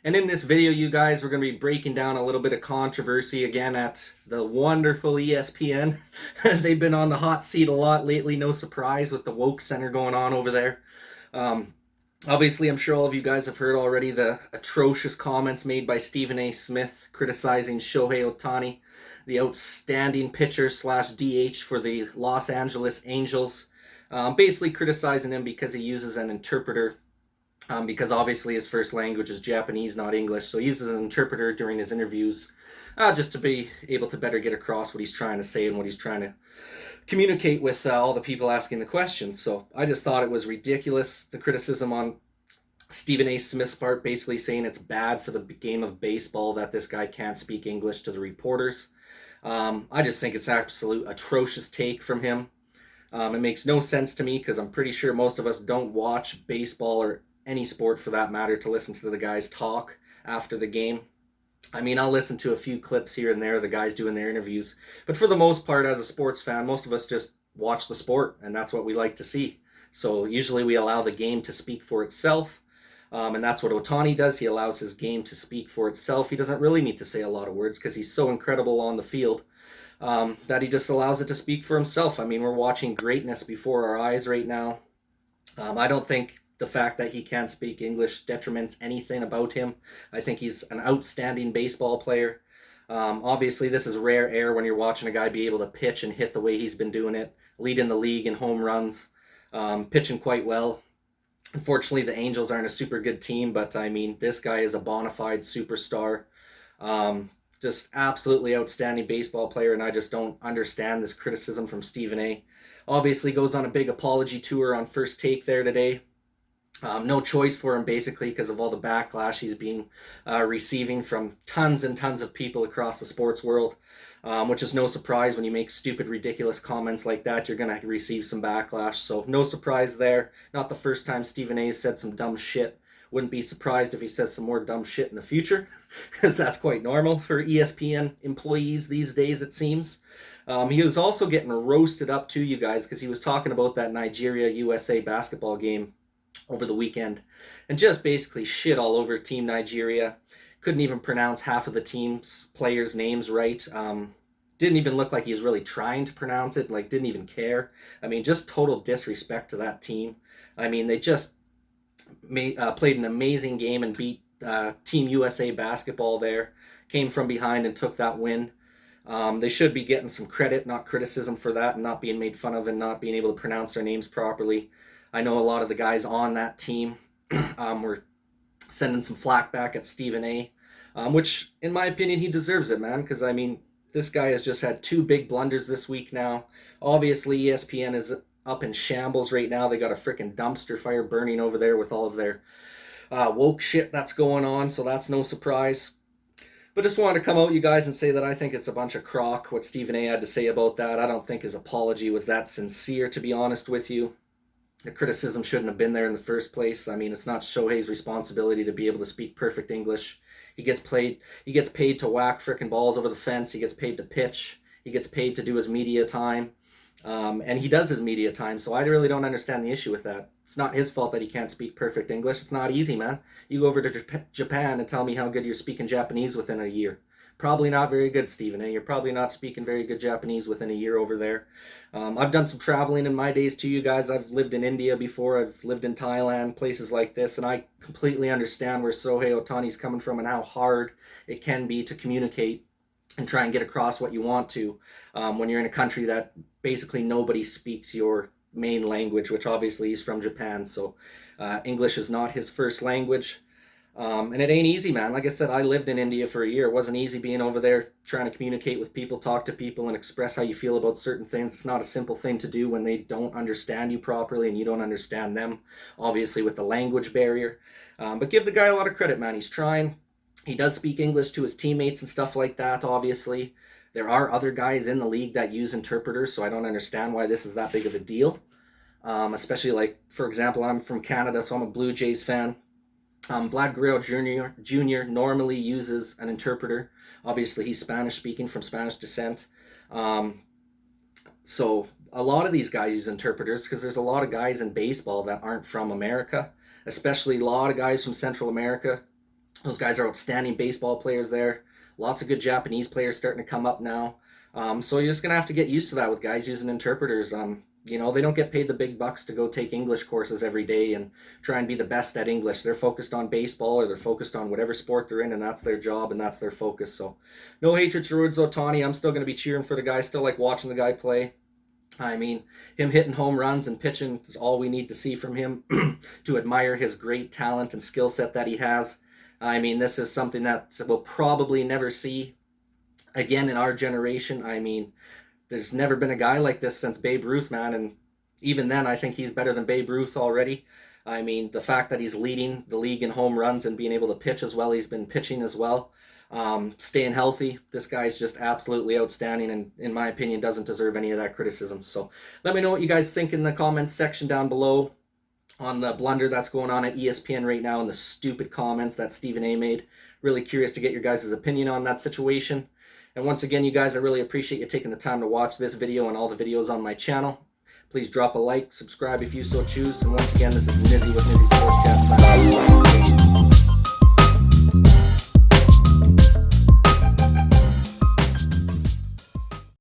And in this video, you guys, we're going to be breaking down a little bit of controversy again at the wonderful ESPN. They've been on the hot seat a lot lately, no surprise with the woke center going on over there. Um, Obviously, I'm sure all of you guys have heard already the atrocious comments made by Stephen A. Smith criticizing Shohei Ohtani, the outstanding pitcher slash DH for the Los Angeles Angels. Basically criticizing him because he uses an interpreter, because obviously his first language is Japanese, not English. So he uses an interpreter during his interviews, just to be able to better get across what he's trying to say and what he's trying to communicate with all the people asking the questions. So I just thought it was ridiculous, the criticism on Stephen A. Smith's part, basically saying it's bad for the game of baseball that this guy can't speak English to the reporters. I just think it's absolute atrocious take from him. It makes no sense to me because I'm pretty sure most of us don't watch baseball or any sport for that matter to listen to the guys talk after the game. I mean, I'll listen to a few clips here and there, the guys doing their interviews. But for the most part, as a sports fan, most of us just watch the sport, and that's what we like to see. So usually we allow the game to speak for itself. And that's what Ohtani does. He allows his game to speak for itself. He doesn't really need to say a lot of words because he's so incredible on the field, that he just allows it to speak for himself. I mean, we're watching greatness before our eyes right now. I don't think the fact that he can't speak English detriments anything about him. I think he's an outstanding baseball player. Obviously, this is rare air when you're watching a guy be able to pitch and hit the way he's been doing it, leading the league in home runs, pitching quite well. Unfortunately, the Angels aren't a super good team, but I mean, this guy is a bona fide superstar. Just absolutely outstanding baseball player, and I just don't understand this criticism from Stephen A. Obviously, goes on a big apology tour on First Take there today. No choice for him, basically, because of all the backlash he's been receiving from tons and tons of people across the sports world, which is no surprise. When you make stupid, ridiculous comments like that, you're going to receive some backlash. So no surprise there. Not the first time Stephen A. said some dumb shit. Wouldn't be surprised if he says some more dumb shit in the future, because that's quite normal for ESPN employees these days, it seems. He was also getting roasted up too, you guys, because he was talking about that Nigeria-USA basketball game over the weekend and just basically shit all over Team Nigeria. Couldn't even pronounce half of the team's players' names right. Didn't even look like he was really trying to pronounce it, like didn't even care. I mean, just total disrespect to that team. I mean, they just played an amazing game and beat Team USA basketball there. Came from behind and took that win. They should be getting some credit, not criticism for that, and not being made fun of and not being able to pronounce their names properly. I know a lot of the guys on that team were sending some flack back at Stephen A., which, in my opinion, he deserves it, man, because, I mean, this guy has just had two big blunders this week now. Obviously, ESPN is up in shambles right now. They got a freaking dumpster fire burning over there with all of their woke shit that's going on, so that's no surprise. But just wanted to come out, you guys, and say that I think it's a bunch of crock what Stephen A. had to say about that. I don't think his apology was that sincere, to be honest with you. The criticism shouldn't have been there in the first place. I mean, it's not Shohei's responsibility to be able to speak perfect English. He gets paid to whack frickin' balls over the fence. He gets paid to pitch. He gets paid to do his media time. And he does his media time, so I really don't understand the issue with that. It's not his fault that he can't speak perfect English. It's not easy, man. You go over to Japan and tell me how good you're speaking Japanese within a year. Probably not very good, Stephen. You're probably not speaking very good Japanese within a year over there. I've done some traveling in my days too, you guys. I've lived in India before. I've lived in Thailand, places like this, and I completely understand where Shohei Ohtani's coming from and how hard it can be to communicate and try and get across what you want to when you're in a country that basically nobody speaks your main language, which obviously he's from Japan. So English is not his first language. And it ain't easy, man. Like I said, I lived in India for a year. It wasn't easy being over there trying to communicate with people, talk to people, and express how you feel about certain things. It's not a simple thing to do when they don't understand you properly and you don't understand them, obviously, with the language barrier. But give the guy a lot of credit, man. He's trying. He does speak English to his teammates and stuff like that, obviously. There are other guys in the league that use interpreters, so I don't understand why this is that big of a deal. Especially, like, for example, I'm from Canada, so I'm a Blue Jays fan. Vlad Guerrero Jr. normally uses an interpreter. Obviously, he's Spanish speaking, from Spanish descent. Um, so a lot of these guys use interpreters because there's a lot of guys in baseball that aren't from America, especially a lot of guys from Central America. Those guys are outstanding baseball players there. Lots of good Japanese players starting to come up now. So you're just gonna have to get used to that with guys using interpreters. They don't get paid the big bucks to go take English courses every day and try and be the best at English. They're focused on baseball, or they're focused on whatever sport they're in, and that's their job and that's their focus. So no hatred towards Ohtani. I'm still gonna be cheering for the guy. Still like watching the guy play. I mean, him hitting home runs and pitching is all we need to see from him to admire his great talent and skill set that he has. I mean, this is something that we'll probably never see again in our generation. I mean, there's never been a guy like this since Babe Ruth, man. And even then, I think he's better than Babe Ruth already. I mean, the fact that he's leading the league in home runs and being able to pitch as well, he's been pitching as well. Staying healthy, this guy's just absolutely outstanding, and in my opinion doesn't deserve any of that criticism. So let me know what you guys think in the comments section down below on the blunder that's going on at ESPN right now and the stupid comments that Stephen A made. Really curious to get your guys' opinion on that situation. And once again, you guys, I really appreciate you taking the time to watch this video and all the videos on my channel. Please drop a like, subscribe if you so choose, and once again, this is Nizzy with Nizzy Sports Channel.